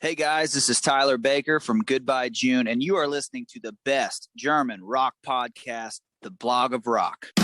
Hey guys, this is Tyler Baker from Goodbye June, and you are listening to the best German rock podcast, The Blog of Rock.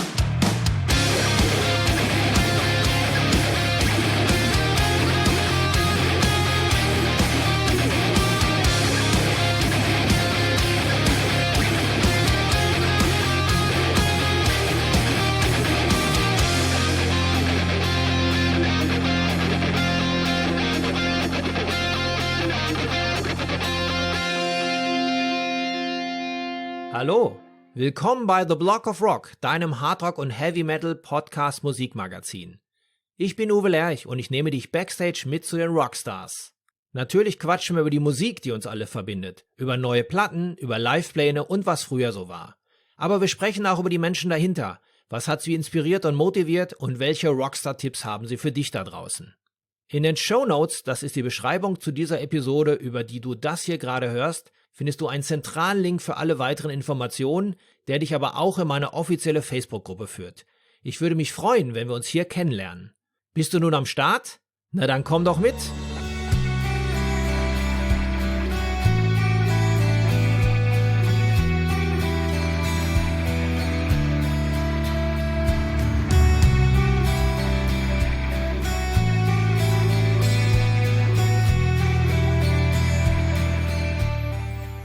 Hallo, willkommen bei The Blog of Rock, deinem Hardrock- und Heavy-Metal-Podcast-Musikmagazin. Ich bin Uwe Lerch und ich nehme dich backstage mit zu den Rockstars. Natürlich quatschen wir über die Musik, die uns alle verbindet, über neue Platten, über Livepläne und was früher so war. Aber wir sprechen auch über die Menschen dahinter. Was hat sie inspiriert und motiviert und welche Rockstar-Tipps haben sie für dich da draußen? In den Shownotes, das ist die Beschreibung zu dieser Episode, über die du das hier gerade hörst, findest du einen zentralen Link für alle weiteren Informationen, der dich aber auch in meine offizielle Facebook-Gruppe führt. Ich würde mich freuen, wenn wir uns hier kennenlernen. Bist du nun am Start? Na dann komm doch mit!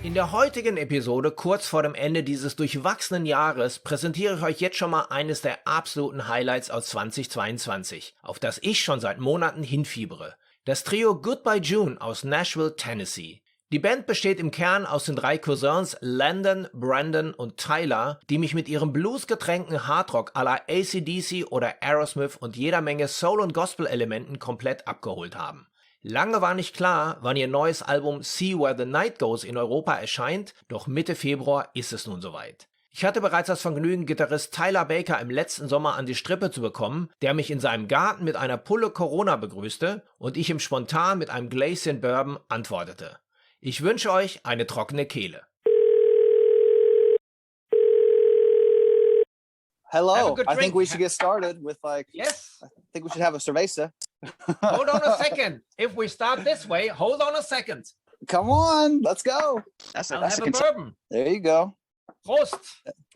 In der heutigen Episode, kurz vor dem Ende dieses durchwachsenen Jahres, präsentiere ich euch jetzt schon mal eines der absoluten Highlights aus 2022, auf das ich schon seit Monaten hinfiebere. Das Trio Goodbye June aus Nashville, Tennessee. Die Band besteht im Kern aus den drei Cousins Landon, Brandon und Tyler, die mich mit ihrem bluesgetränkten Hardrock à la AC/DC oder Aerosmith und jeder Menge Soul- und Gospel-Elementen komplett abgeholt haben. Lange war nicht klar, wann ihr neues Album See Where the Night Goes in Europa erscheint, doch Mitte Februar ist es nun soweit. Ich hatte bereits das Vergnügen, Gitarrist Tyler Baker im letzten Sommer an die Strippe zu bekommen, der mich in seinem Garten mit einer Pulle Corona begrüßte und ich ihm spontan mit einem Gläschen Bourbon antwortete. Ich wünsche euch eine trockene Kehle. Hello, I think we should get started with Yes. I think we should have a cerveza. Hold on a second. If we start this way, hold on a second. Come on, let's go. I'll have a bourbon. There you go. Prost.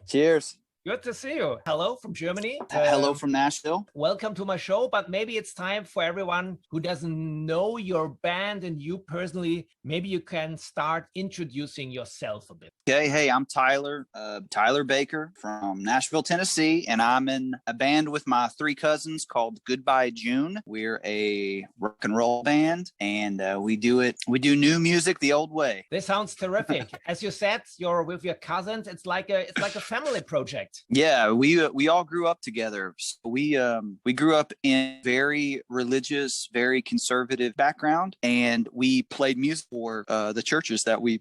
Cheers. Good to see you. Hello from Germany. Hello from Nashville. Welcome to my show, but maybe it's time for everyone who doesn't know your band and you personally, maybe you can start introducing yourself a bit. Okay, hey, I'm Tyler Baker from Nashville, Tennessee, and I'm in a band with my three cousins called Goodbye June. We're a rock and roll band, and we do new music the old way. This sounds terrific. As you said, you're with your cousins. It's like a family project. Yeah, we all grew up together. So we grew up in very religious, very conservative background, and we played music for the churches that we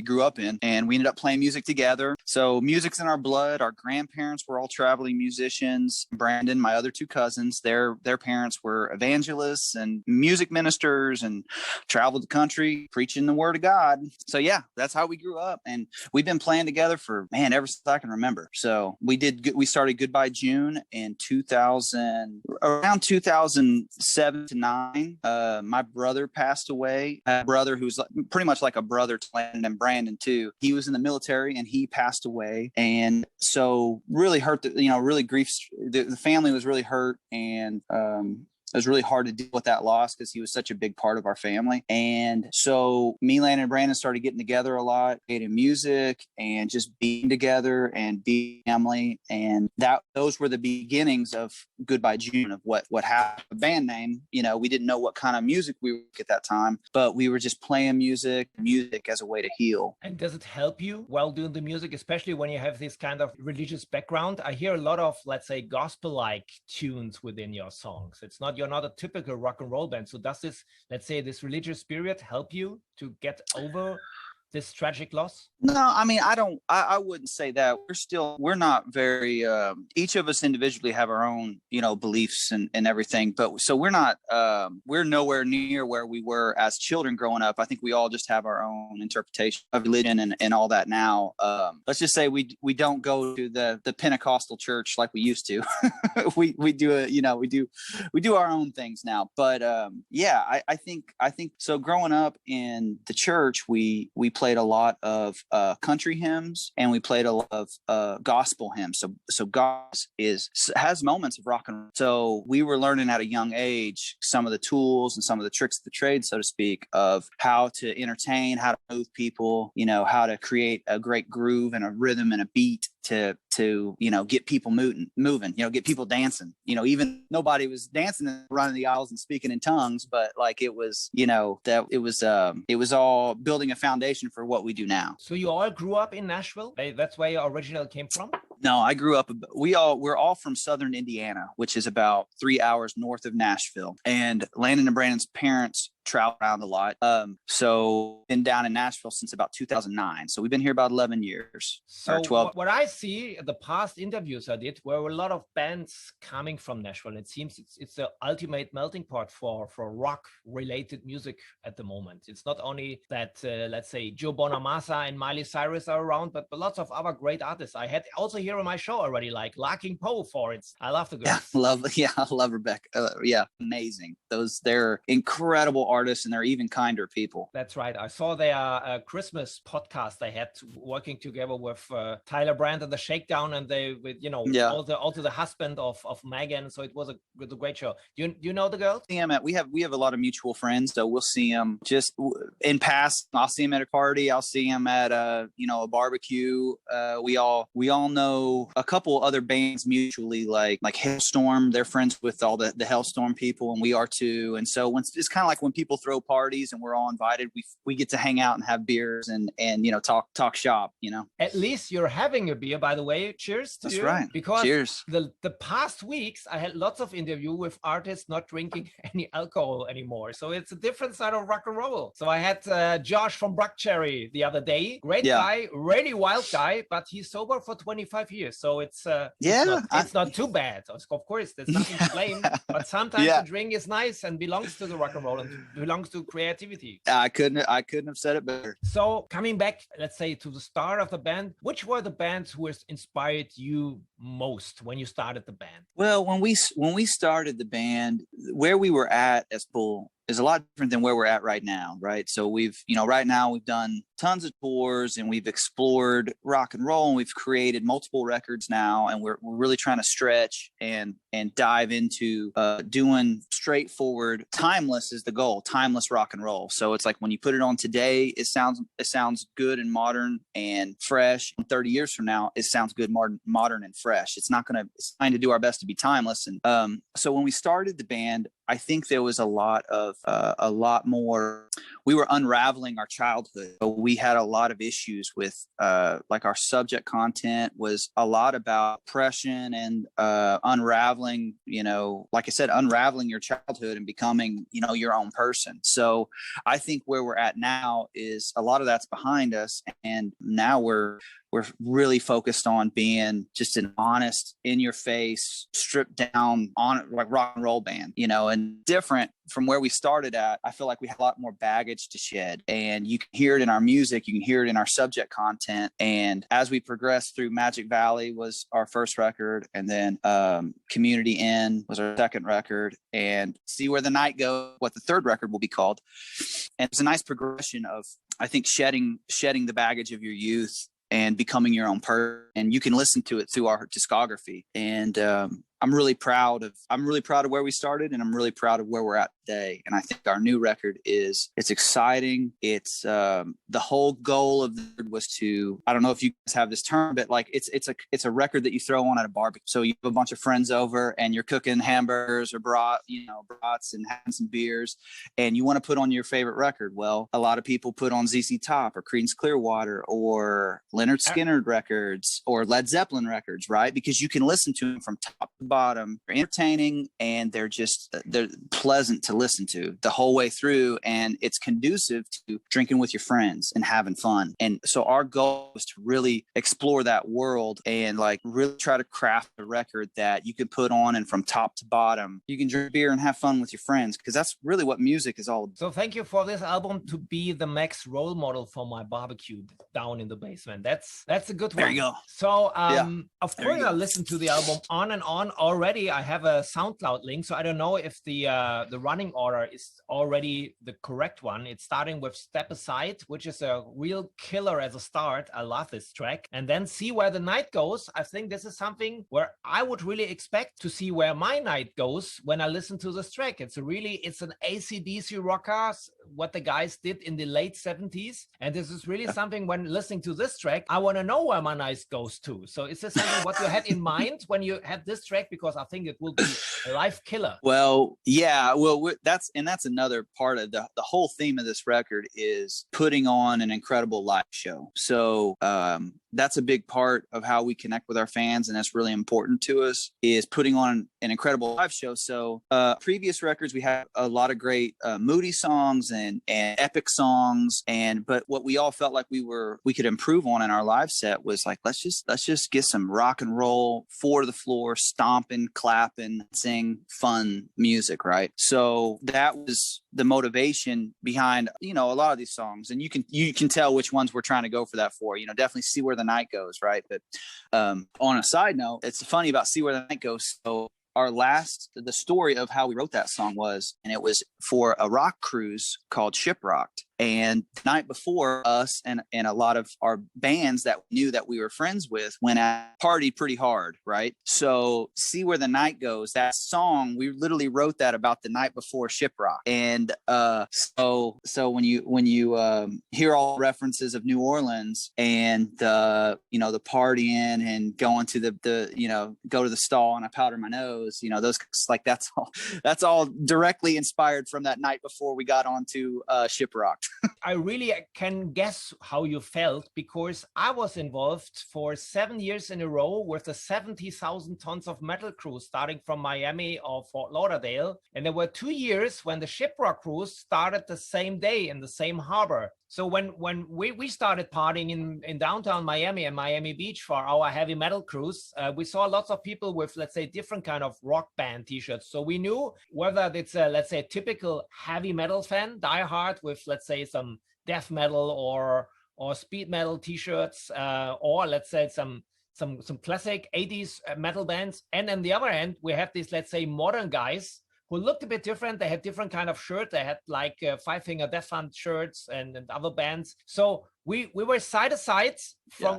grew up in, and we ended up playing music together. So music's in our blood. Our grandparents were all traveling musicians. Brandon, my other two cousins, their parents were evangelists and music ministers and traveled the country preaching the word of God. So yeah, that's how we grew up, and we've been playing together for ever since I can remember. So we started Goodbye June in around 2007 to 9. My brother passed away. A brother who's pretty much like a brother to Landon and Brandon too. He was in the military and he passed away, and so really hurt. Really grief. The family was really hurt, and it was really hard to deal with that loss because he was such a big part of our family. And so me, Landon, and Brandon started getting together a lot, creating music and just being together and being family. And those were the beginnings of Goodbye June, of what happened. A band name, we didn't know what kind of music we would at that time, but we were just playing music as a way to heal. And does it help you while doing the music, especially when you have this kind of religious background? I hear a lot of, let's say, gospel-like tunes within your songs. You're not a typical rock and roll band. So does this, let's say, this religious spirit help you to get over this tragic loss? No, I mean, I wouldn't say that. We're not very, each of us individually have our own, beliefs and everything. But so we're nowhere near where we were as children growing up. I think we all just have our own interpretation of religion and all that now. Let's just say we don't go to the Pentecostal church like we used to. we do it, we do our own things now. But yeah, I think so. Growing up in the church, we played a lot of country hymns, and we played a lot of gospel hymns. So God has moments of rock and roll. So we were learning at a young age some of the tools and some of the tricks of the trade, so to speak, of how to entertain, how to move people, how to create a great groove and a rhythm and a beat to get people moving, get people dancing. Even nobody was dancing and running the aisles and speaking in tongues, but like it was all building a foundation for what we do now. So you all grew up in Nashville? That's where your original came from? No, I grew up. We're all from Southern Indiana, which is about 3 hours north of Nashville. And Landon and Brandon's parents travel around a lot. So been down in Nashville since about 2009. So we've been here about 11 years. So or 12. What I see, the past interviews I did, were a lot of bands coming from Nashville. It seems it's the ultimate melting pot for rock-related music at the moment. It's not only that, let's say, Joe Bonamassa and Miley Cyrus are around, but lots of other great artists. I had also here on my show already, like Larkin Poe, for it. I love the girls. I love Rebecca. Amazing. They're incredible artists, and they're even kinder people. That's right. I saw their Christmas podcast they had working together with Tyler Brandt and the Shakedown, and they also the husband of Megan. So it was a great show. Do you know the girls? We have a lot of mutual friends, so we'll see them just in past. I'll see them at a party. I'll see them at a barbecue. We all know a couple other bands mutually, like Hailstorm. They're friends with all the Hailstorm people, and we are too. And so it's kind of like when people throw parties and we're all invited, we get to hang out and have beers and talk shop. At least you're having a beer, by the way. Cheers to you. That's right. Because cheers. The past weeks I had lots of interview with artists not drinking any alcohol anymore. So it's a different side of rock and roll. So I had Josh from Buckcherry the other day. Great guy, really wild guy, but he's sober for 25 years. So it's not too bad. Of course, there's nothing to blame. But sometimes the drink is nice and belongs to the rock and roll and belongs to creativity. I couldn't have said it better. So coming back, let's say, to the start of the band, which were the bands who inspired you most when you started the band? Well, when we started the band, where we were at as Bull is a lot different than where we're at right now, right? So right now we've done tons of tours and we've explored rock and roll, and we've created multiple records now, and we're really trying to stretch and dive into doing straightforward, timeless is the goal, timeless rock and roll. So it's like when you put it on today, it sounds good and modern and fresh. 30 years from now, it sounds good, modern and fresh. It's trying to do our best to be timeless. And so when we started the band, I think there was a lot more. We were unraveling our childhood. We had a lot of issues with, like our subject content was a lot about depression and unraveling. Like I said, unraveling your childhood and becoming, your own person. So I think where we're at now is a lot of that's behind us, and now we're really focused on being just an honest, in your face, stripped down like rock and roll band, and different from where we started at. I feel like we have a lot more baggage to shed, and you can hear it in our music. You can hear it in our subject content. And as we progress through, Magic Valley was our first record, and then Community Inn was our second record, and See Where the Night Goes, what the third record will be called. And it's a nice progression of, I think, shedding the baggage of your youth and becoming your own person. And you can listen to it through our discography. And I'm really proud of where we started, and I'm really proud of where we're at today. And I think our new record it's exciting. It's the whole goal of the record was to, I don't know if you guys have this term, but like it's a record that you throw on at a barbecue. So you have a bunch of friends over and you're cooking hamburgers or brats and having some beers, and you want to put on your favorite record. Well, a lot of people put on ZZ Top or Creedence Clearwater or Leonard Skinner records or Led Zeppelin records, right? Because you can listen to them from top to bottom. They're entertaining and they're pleasant to listen to the whole way through. And it's conducive to drinking with your friends and having fun. And so our goal is to really explore that world and like really try to craft a record that you can put on and from top to bottom, you can drink beer and have fun with your friends, because that's really what music is all about. So thank you for this album to be the next role model for my barbecue down in the basement. That's a good one. There you go. So of course I listened to the album on and on already. I have a SoundCloud link, so I don't know if the running order is already the correct one. It's starting with Step Aside, which is a real killer as a start. I love this track. And then See Where the Night Goes. I think this is something where I would really expect to see where my night goes when I listen to this track. It's an AC/DC rocker, what the guys did in the late 70s. And this is really something when listening to this track, I want to know where my night goes to. So is this something what you had in mind when you had this track? Because I think it will be a life killer. Well, yeah, well, that's another part of the whole theme of this record is putting on an incredible live show. So that's a big part of how we connect with our fans, and that's really important to us, is putting on an incredible live show. So previous records, we have a lot of great moody songs and epic songs, but what we all felt like we could improve on in our live set was like, let's just get some rock and roll, four to the floor, stomping, clapping, sing fun music, right? So that was the motivation behind, a lot of these songs, and you can tell which ones we're trying to go for that for. Definitely See Where the Night Goes, right? But on a side note, it's funny about See Where the Night Goes. So the story of how we wrote that song was, and it was for a rock cruise called Shiprocked. And the night before, us and a lot of our bands that knew that we were friends with went out, partied pretty hard, right? So See Where the Night Goes, that song, we literally wrote that about the night before Shiprock. And so when you hear all references of New Orleans and the partying and going to the go to the stall and I powder my nose, those, like, that's all directly inspired from that night before we got onto Shiprocked. I really can guess how you felt, because I was involved for 7 years in a row with the 70,000 tons of metal cruise starting from Miami or Fort Lauderdale. And there were 2 years when the Shiprock cruise started the same day in the same harbor. So when we started partying in downtown Miami and Miami Beach for our heavy metal cruise, we saw lots of people with, let's say, different kind of rock band t-shirts. So we knew whether it's a, let's say, typical heavy metal fan, diehard with, let's say, some death metal or speed metal t-shirts, or let's say some classic 80s metal bands. And on the other end, we have these, let's say, modern guys who looked a bit different. They had different kind of shirt. They had like Five Finger Death Hunt shirts and other bands. So we were side to side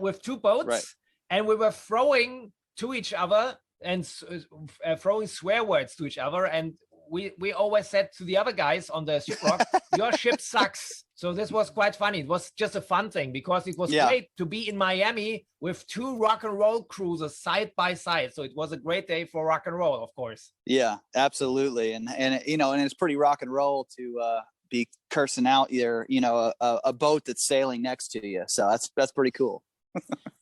with two boats, right, and we were throwing to each other and throwing swear words to each other. And we always said to the other guys on the Shiprock, your ship sucks. So this was quite funny. It was just a fun thing, because it was great to be in Miami with two rock and roll cruisers side by side. So it was a great day for rock and roll, of course. Yeah, absolutely. And it's pretty rock and roll to be cursing out a boat that's sailing next to you. So that's pretty cool.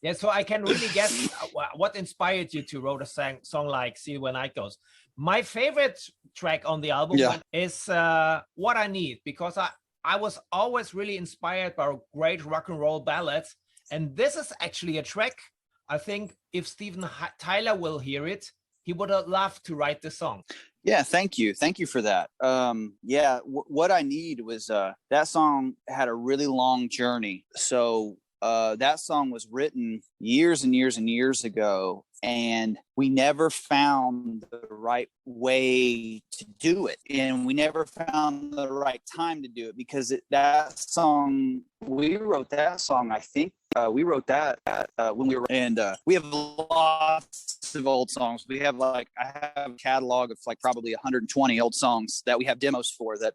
Yeah, so I can really guess what inspired you to write a song like See Where Night Goes. My favorite track on the album is What I Need, because I was always really inspired by great rock and roll ballads. And this is actually a track, I think if Steven Tyler will hear it, he would have loved to write the song. Yeah, thank you. Thank you for that. What I Need was that song had a really long journey. So that song was written years and years and years ago, and we never found the right way to do it, and we never found the right time to do it, because we wrote that song, I think we wrote that when we were, and we have lots of old songs. We have I have a catalog of probably 120 old songs that we have demos for, that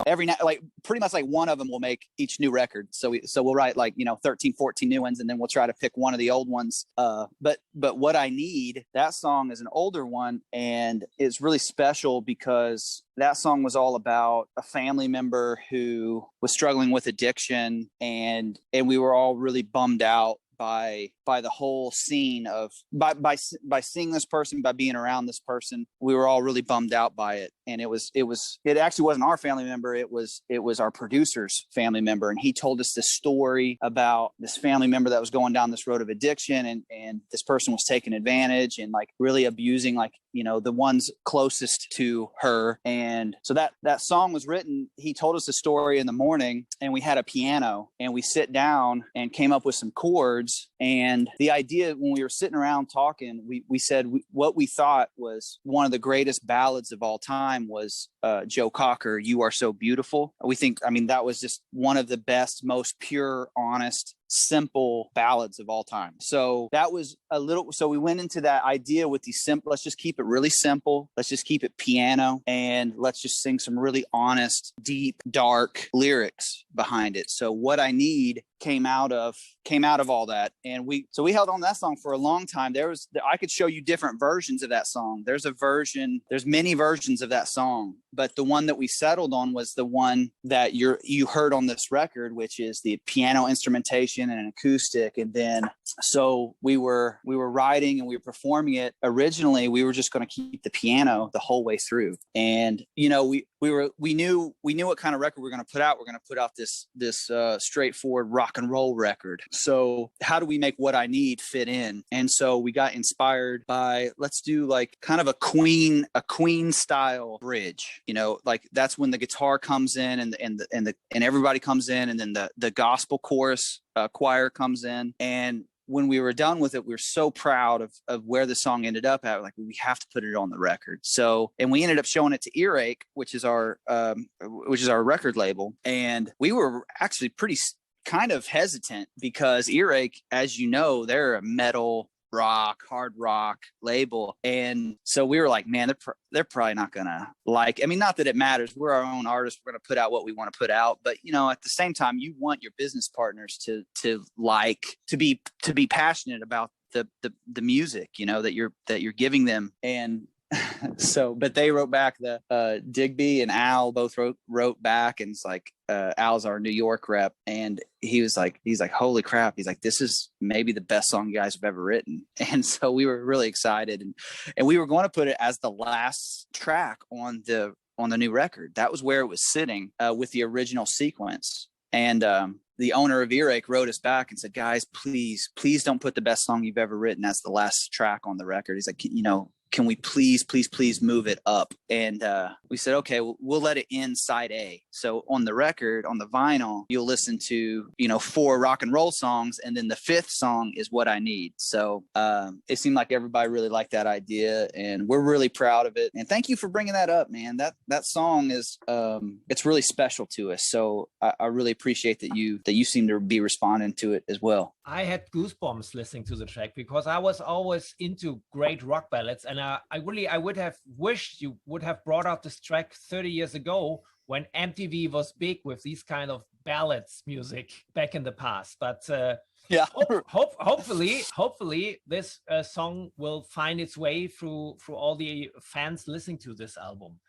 every night, pretty much one of them will make each new record. So we'll write 13, 14 new ones, and then we'll try to pick one of the old ones. But What I Need, that song is an older one, and it's really special because that song was all about a family member who was struggling with addiction, and we were all really bummed out by the whole scene of by seeing this person, by being around this person. We were all really bummed out by it, and it actually wasn't our family member. It was our producer's family member, and he told us this story about this family member that was going down this road of addiction, and this person was taking advantage and like really abusing like, you know, the ones closest to her. And so that song was written. He told us the story in the morning, and we had a piano, and we sit down and came up with some chords. And the idea, when we were sitting around talking, we said what we thought was one of the greatest ballads of all time was Joe Cocker, "You Are So Beautiful." We think, I mean, that was just one of the best, most pure, honest, simple ballads of all time. So that was so we went into that idea with these simple, let's just keep it really simple. Let's just keep it piano, and let's just sing some really honest, deep, dark lyrics behind it. So What I Need came out of all that. And we held on to that song for a long time. I could show you different versions of that song. There's many versions of that song, but the one that we settled on was the one that you heard on this record, which is the piano instrumentation and an acoustic. And then so we were writing and we were performing it. Originally we were just going to keep the piano the whole way through. And you know, we knew what kind of record we were going to put out. We're going to put out this straightforward rock and roll record. So how do we make What I Need fit in? And so we got inspired by, let's do like kind of a Queen style bridge. You know, like that's when the guitar comes in and everybody comes in, and then the gospel chorus choir comes in. And when we were done with it, we were so proud of where the song ended up at. Like, we have to put it on the record. So, and we ended up showing it to Earache, which is our record label. And we were actually pretty kind of hesitant because Earache, as you know, they're a metal rock, hard rock label. And so we were like, man, they're probably not gonna like, I mean, not that it matters, we're our own artists, we're gonna put out what we want to put out, but you know, at the same time, you want your business partners to be passionate about the music, you know, that you're giving them. And so, but they wrote back, Digby and Al both wrote back, and it's like, Al's our New York rep, and he's like, holy crap. He's like, this is maybe the best song you guys have ever written. And so we were really excited, and we were going to put it as the last track on the new record. That was where it was sitting, with the original sequence. And, the owner of Earache wrote us back and said, guys, please don't put the best song you've ever written as the last track on the record. He's like, you know, can we please move it up? And we said, okay, we'll let it in side A. So on the record, on the vinyl, you'll listen to, you know, 4 rock and roll songs, and then the 5th song is What I Need. So it seemed like everybody really liked that idea, and we're really proud of it. And thank you for bringing that up, man. That song is, it's really special to us. So I really appreciate that you seem to be responding to it as well. I had goosebumps listening to the track because I was always into great rock ballads, and I would have wished you would have brought out this track 30 years ago when MTV was big with these kind of ballads music back in the past. But yeah, hopefully this song will find its way through all the fans listening to this album.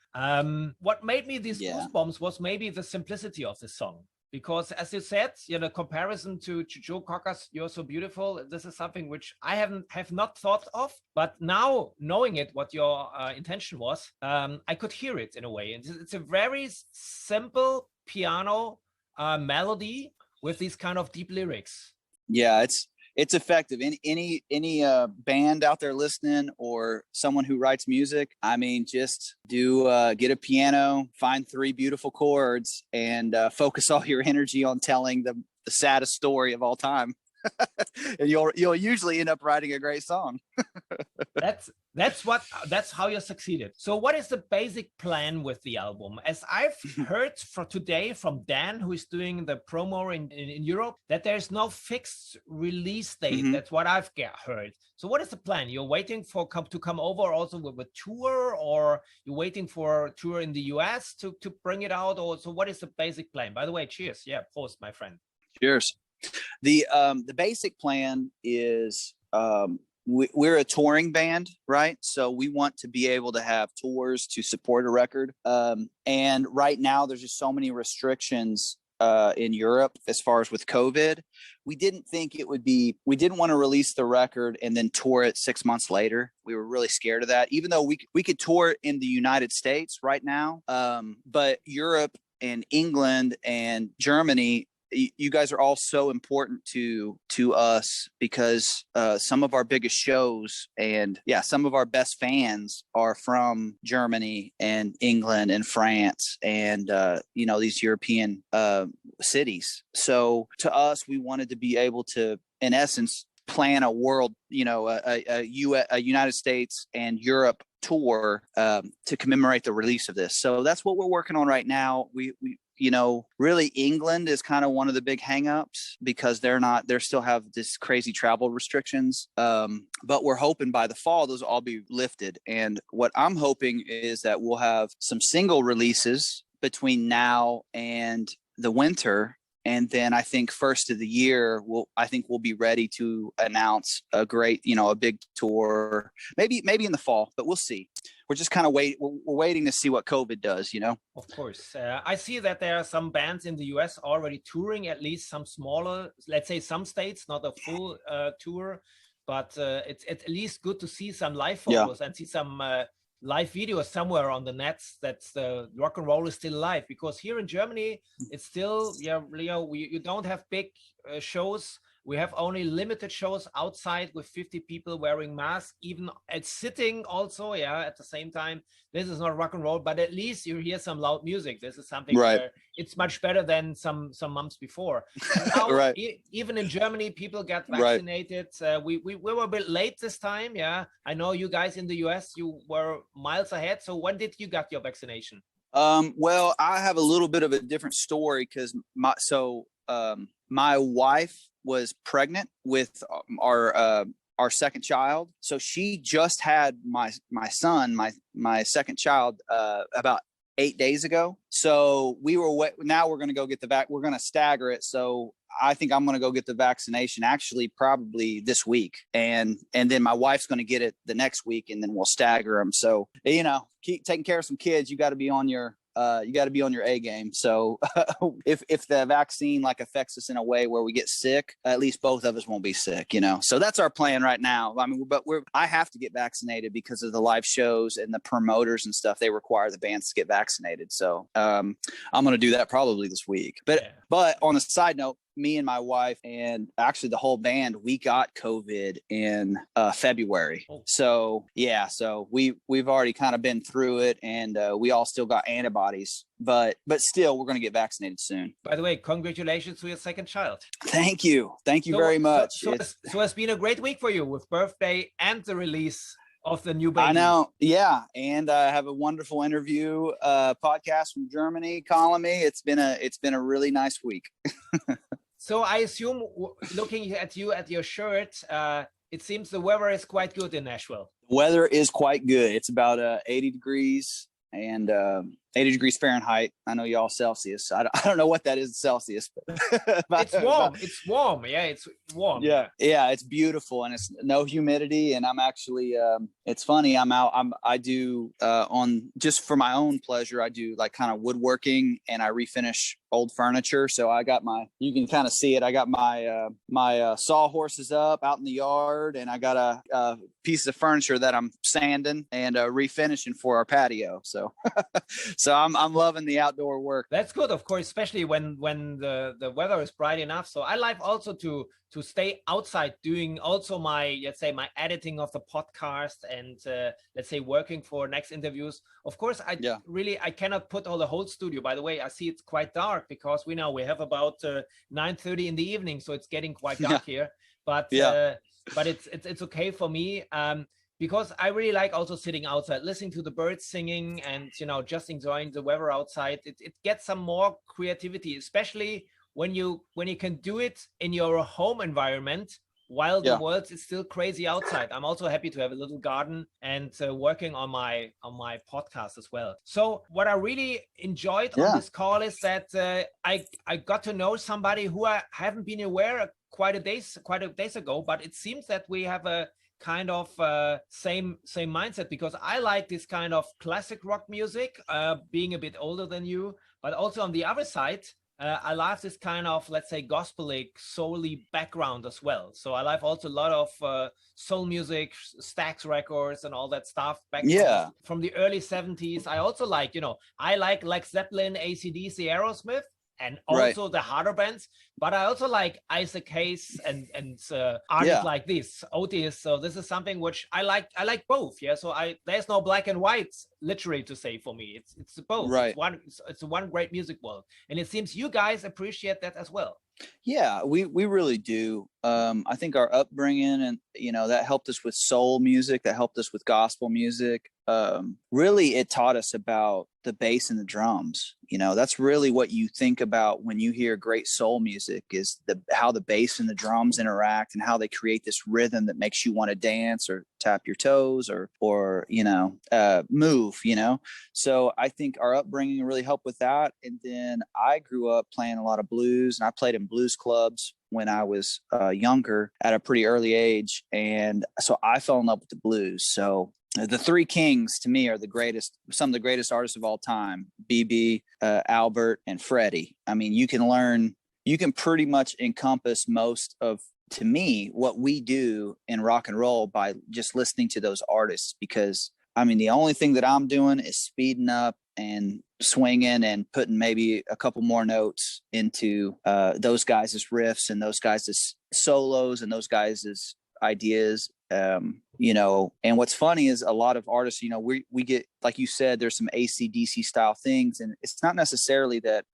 What made me these goosebumps was maybe the simplicity of this song. Because as you said, you know, comparison to Joe Cocker's "You're So Beautiful," this is something which I have not thought of. But now knowing it, what your intention was, I could hear it in a way. And it's a very simple piano melody with these kind of deep lyrics. Yeah, it's effective. Any band out there listening, or someone who writes music, I mean, just get a piano, find 3 beautiful chords, and focus all your energy on telling the saddest story of all time. And you'll usually end up writing a great song. That's how you succeeded. So what is the basic plan with the album? As I've heard for today from Dan, who is doing the promo in Europe, that there's no fixed release date. Mm-hmm. That's what I've heard. So what is the plan? You're waiting to come over also with a tour, or you're waiting for a tour in the US to bring it out? Or so what is the basic plan? By the way, cheers. Yeah, Prost, my friend. Cheers. The basic plan is, we're a touring band, right? So we want to be able to have tours to support a record. And right now there's just so many restrictions in Europe as far as with COVID. We didn't think it would be, we didn't want to release the record and then tour it 6 months later. We were really scared of that, even though we could tour it in the United States right now. But Europe and England and Germany, you guys are all so important to us because some of our biggest shows and some of our best fans are from Germany and England and France and these European cities. So to us, we wanted to be able to, in essence, plan a world, a United States and Europe tour to commemorate the release of this. So that's what we're working on right now. We really England is kind of one of the big hangups because they still have this crazy travel restrictions. But we're hoping by the fall, those will all be lifted. And what I'm hoping is that we'll have some single releases between now and the winter. And then I think first of the year, we'll be ready to announce a great, a big tour, maybe in the fall, but we'll see. We're just kind of we're waiting to see what COVID does, Of course. I see that there are some bands in the US already touring, at least some smaller, let's say some states, not a full tour, but it's at least good to see some live photos and see some live videos somewhere on the nets that the rock and roll is still alive, because here in Germany it's still you don't have big shows. We have only limited shows outside with 50 people wearing masks, even at sitting also at the same time. This is not rock and roll, but at least you hear some loud music. This is something where it's much better than some months before. And now, even in Germany, people got vaccinated. We were a bit late this time. I know you guys in the US, you were miles ahead. So when did you get your vaccination? Well, I have a little bit of a different story because my wife was pregnant with our second child. So she just had my son, my second child, about 8 days ago. So now we're going to go get we're going to stagger it. So I think I'm going to go get the vaccination actually probably this week. And then my wife's going to get it the next week, and then we'll stagger them. So, keep taking care of some kids. You got to be on your A game. So if the vaccine affects us in a way where we get sick, at least both of us won't be sick, So that's our plan right now. I mean, but I have to get vaccinated because of the live shows and the promoters and stuff. They require the bands to get vaccinated. So I'm going to do that probably this week. But on a side note, me and my wife and actually the whole band, we got COVID in February. So we've already kind of been through it, and we all still got antibodies, but still we're going to get vaccinated soon. By the way, congratulations to your second child. Thank you very much. So it's been a great week for you with birthday and the release of the new baby. I know. Yeah. And I have a wonderful interview podcast from Germany calling me. It's been a really nice week. So I assume, looking at your shirt, it seems the weather is quite good in Nashville. The weather is quite good. It's about 80 degrees and 80 degrees Fahrenheit. I know y'all Celsius. I don't know what that is in Celsius, but it's warm. It's warm. Yeah, it's warm. Yeah, it's beautiful, and it's no humidity. And I'm actually, it's funny. I do on just for my own pleasure. I do kind of woodworking, and I refinish old furniture. So I got you can kind of see it. I got my sawhorses up out in the yard, and I got a piece of furniture that I'm sanding and refinishing for our patio. So. So I'm loving the outdoor work. That's good, of course, especially when the weather is bright enough. So I like also to stay outside doing also my editing of the podcast and let's say working for next interviews. Of course, I cannot put all the whole studio. By the way, I see it's quite dark because we have about 9:30 in the evening, so it's getting quite dark here. But it's okay for me. Because I really like also sitting outside, listening to the birds singing and, just enjoying the weather outside. It gets some more creativity, especially when you can do it in your home environment while the world is still crazy outside. I'm also happy to have a little garden and working on my podcast as well. So what I really enjoyed on this call is that I got to know somebody who I haven't been aware quite a days ago, but it seems that we have a kind of same mindset, because I like this kind of classic rock music, being a bit older than you, but also on the other side, I love this kind of, let's say, gospelic, soul-y background as well. So I love also a lot of soul music, Stax records, and all that stuff back from the early 70s. I also like, I like Led Zeppelin, AC/DC, Aerosmith, and also the harder bands. But I also like Isaac Hayes and artists like this, Otis. So this is something which I like. I like both. Yeah. So there's no black and white, literally, to say for me. It's both. Right. It's one great music world, and it seems you guys appreciate that as well. Yeah, we really do. I think our upbringing and that helped us with soul music, that helped us with gospel music. Really, it taught us about the bass and the drums. That's really what you think about when you hear great soul music, is how the bass and the drums interact and how they create this rhythm that makes you want to dance or tap your toes or move. So I think our upbringing really helped with that. And then I grew up playing a lot of blues, and I played in blues clubs when I was younger at a pretty early age. And so I fell in love with the blues. So the three kings to me are some of the greatest artists of all time: BB, Albert, and Freddie. I mean, you can pretty much encompass most of, to me, what we do in rock and roll by just listening to those artists. Because I mean, the only thing that I'm doing is speeding up and swinging and putting maybe a couple more notes into those guys' riffs and those guys' solos and those guys' ideas. And what's funny is a lot of artists, we get, like you said, there's some AC/DC style things, and it's not necessarily that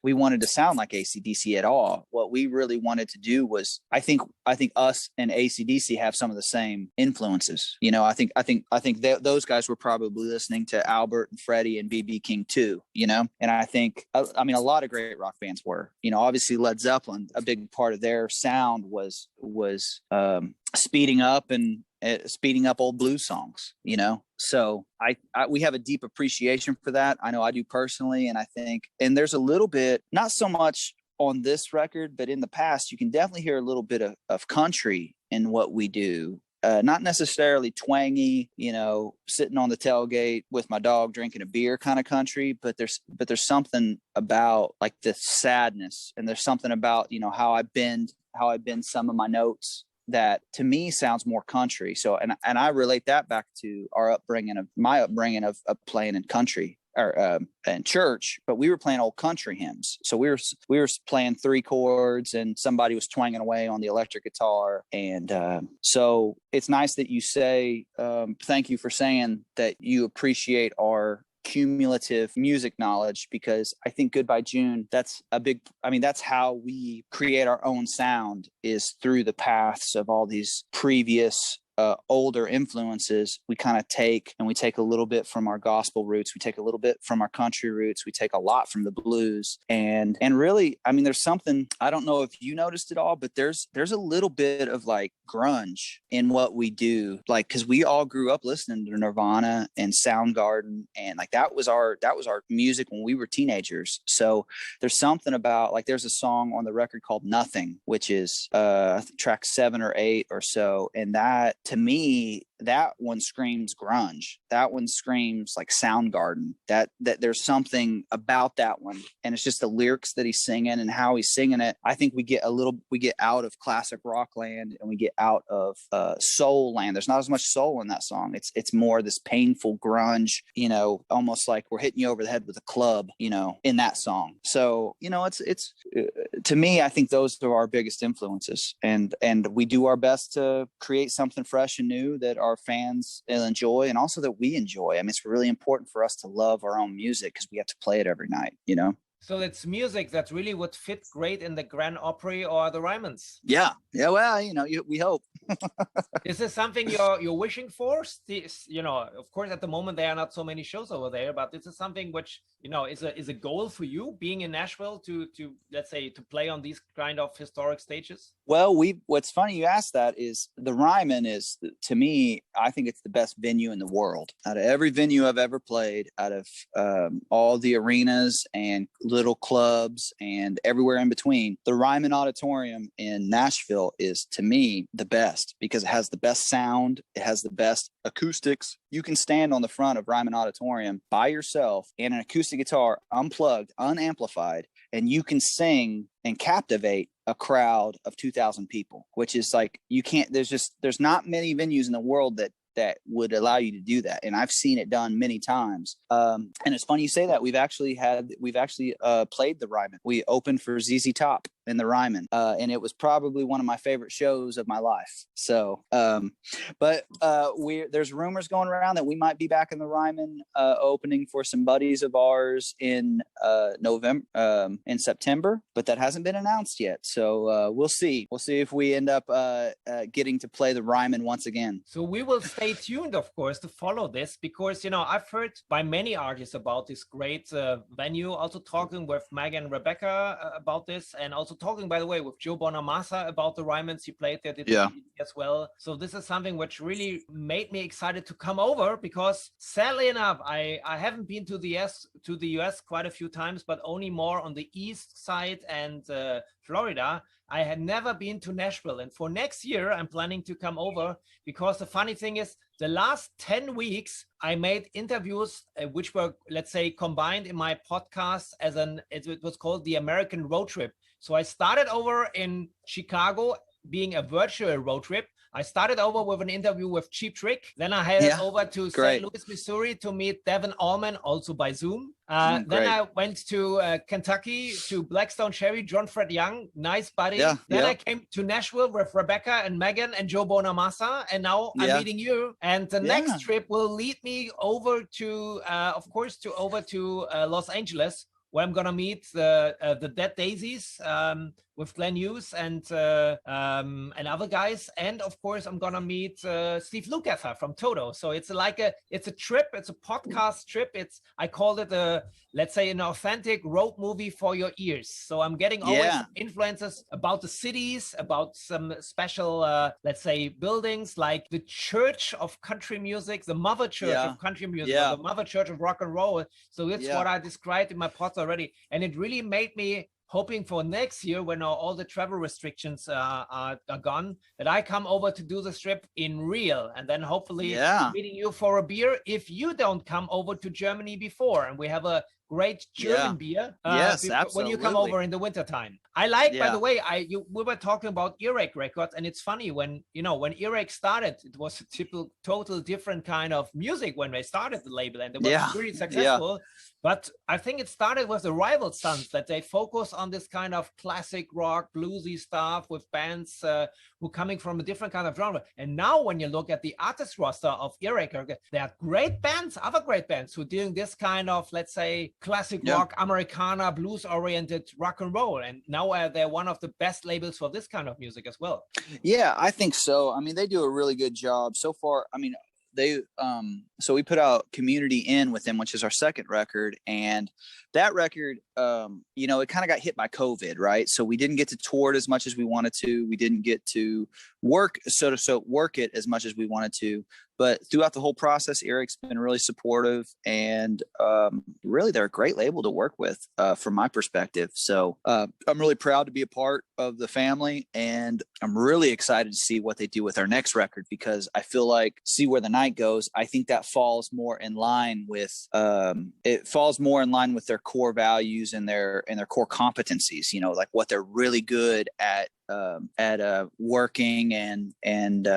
we wanted to sound like AC/DC at all. What we really wanted to do was, I think us and AC/DC have some of the same influences. I think those guys were probably listening to Albert and Freddie and BB King too. And I think, a lot of great rock bands were. Obviously Led Zeppelin, a big part of their sound was speeding up old blues songs, so we have a deep appreciation for that. I know I do personally. And I think, and there's a little bit, not so much on this record, but in the past, you can definitely hear a little bit of country in what we do. Not necessarily twangy, sitting on the tailgate with my dog drinking a beer kind of country, but there's something about like the sadness, and there's something about, how I bend some of my notes that to me sounds more country. So, and I relate that back to my upbringing of playing in country or in church, but we were playing old country hymns. So we were playing 3 chords, and somebody was twanging away on the electric guitar. And so it's nice that you say, thank you for saying that you appreciate our cumulative music knowledge, because I think Goodbye June, that's how we create our own sound, is through the paths of all these previous older influences. We kind of take a little bit from our gospel roots, we take a little bit from our country roots, we take a lot from the blues, and really, there's something, I don't know if you noticed it all, but there's a little bit of like grunge in what we do, like, because we all grew up listening to Nirvana and Soundgarden, and like that was our music when we were teenagers. So there's something about, like, there's a song on the record called Nothing, which is track 7 or 8 or so, and that, to me, that one screams grunge. That one screams like Soundgarden. That there's something about that one, and it's just the lyrics that he's singing and how he's singing it. I think we get out of classic rock land, and we get out of soul land. There's not as much soul in that song. It's more this painful grunge, almost like we're hitting you over the head with a club, in that song. So, it's to me, I think those are our biggest influences, and we do our best to create something fresh and new that our fans will enjoy, and also that we enjoy. It's really important for us to love our own music, because we have to play it every night, So it's music that really would fit great in the Grand Opry or the Ryman's. Yeah. Well, we hope. Is this something you're wishing for? Of course, at the moment there are not so many shows over there, but this is something which is a goal for you, being in Nashville, to let's say, to play on these kind of historic stages. Well, what's funny you asked that is the Ryman is, to me, I think it's the best venue in the world. Out of every venue I've ever played, out of all the arenas and little clubs and everywhere in between, the Ryman Auditorium in Nashville is, to me, the best, because it has the best sound, it has the best acoustics. You can stand on the front of Ryman Auditorium by yourself and an acoustic guitar, unplugged, unamplified, and you can sing and captivate a crowd of 2,000 people, which is like, you can't, there's not many venues in the world that would allow you to do that. And I've seen it done many times. And it's funny you say that. We've actually played the Ryman. We opened for ZZ Top in the Ryman. And it was probably one of my favorite shows of my life. So, there's rumors going around that we might be back in the Ryman, opening for some buddies of ours in September, but that hasn't been announced yet. So, we'll see if we end up, getting to play the Ryman once again. So we will stay tuned, of course, to follow this, because, I've heard by many artists about this great venue, also talking with Megan and Rebecca about this, and also talking, by the way, with Joe Bonamassa about the Rymans. He played there as well. So this is something which really made me excited to come over, because sadly enough, I haven't been to the US quite a few times, but only more on the east side and Florida. I had never been to Nashville, and for next year I'm planning to come over, because the funny thing is, the last 10 weeks I made interviews which were, let's say, combined in my podcast it was called the American Road Trip. So I started over in Chicago, being a virtual road trip. I started over with an interview with Cheap Trick. Then I headed over to St. Louis, Missouri to meet Devin Allman, also by Zoom. Then I went to Kentucky to Blackstone Cherry, John Fred Young, nice buddy. Then I came to Nashville with Rebecca and Megan and Joe Bonamassa, and now I'm meeting you. And the next trip will lead me over to, Los Angeles, where I'm gonna meet the Dead Daisies with Glenn Hughes and other guys, and of course I'm gonna meet Steve Lukather from Toto. So it's a trip, it's a podcast trip. I called it let's say an authentic road movie for your ears. So I'm getting always influences about the cities, about some special let's say buildings, like the Church of Country Music, the Mother Church of Country Music, or the Mother Church of Rock and Roll. So it's what I described in my podcast already, and it really made me hoping for next year, when all the travel restrictions are gone, that I come over to do this trip in real, and then hopefully meeting you for a beer if you don't come over to Germany before, and we have a great German beer when you come over in the wintertime. I like, by the way, we were talking about Earache Records, and it's funny, when Earache started, it was a total different kind of music when they started the label, and it was really successful. But I think it started with the Rival Sons, that they focus on this kind of classic rock, bluesy stuff with bands who coming from a different kind of genre. And now when you look at the artist roster of Earache, there are great bands, other great bands, who are doing this kind of, let's say, classic rock, Americana, blues-oriented rock and roll. And now they're one of the best labels for this kind of music as well. Yeah, I think so. I mean, they do a really good job so far. I mean, so we put out Community In with them, which is our second record, and that record, it kind of got hit by COVID, right? So we didn't get to tour it as much as we wanted to. We didn't get to work it as much as we wanted to. But throughout the whole process, Eric's been really supportive, and really they're a great label to work with from my perspective. So I'm really proud to be a part of the family, and I'm really excited to see what they do with our next record, because I feel like See Where the Night Goes, I think that falls more in line with their core values and their core competencies, like what they're really good at working and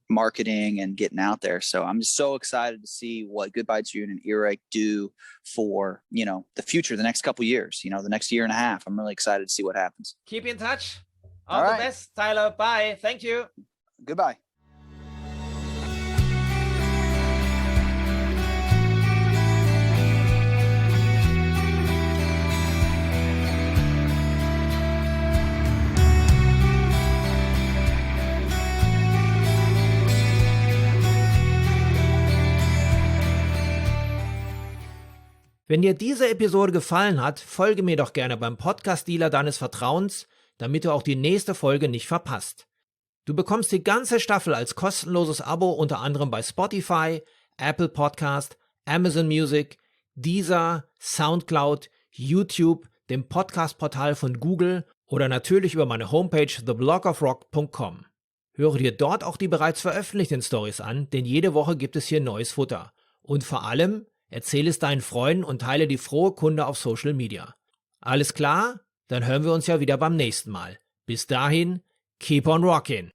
marketing and getting out there. So I'm just so excited to see what Goodbye June and Earache do for, the future, the next couple years, the next year and a half. I'm really excited to see what happens. Keep in touch. All the best, Tyler. Bye. Thank you. Goodbye. Wenn dir diese Episode gefallen hat, folge mir doch gerne beim Podcast-Dealer deines Vertrauens, damit du auch die nächste Folge nicht verpasst. Du bekommst die ganze Staffel als kostenloses Abo unter anderem bei Spotify, Apple Podcast, Amazon Music, Deezer, Soundcloud, YouTube, dem Podcast-Portal von Google oder natürlich über meine Homepage theblogofrock.com. Höre dir dort auch die bereits veröffentlichten Stories an, denn jede Woche gibt es hier neues Futter. Und vor allem, erzähle es deinen Freunden und teile die frohe Kunde auf Social Media. Alles klar? dann hören wir uns ja wieder beim nächsten Mal. Bis dahin, keep on rockin'!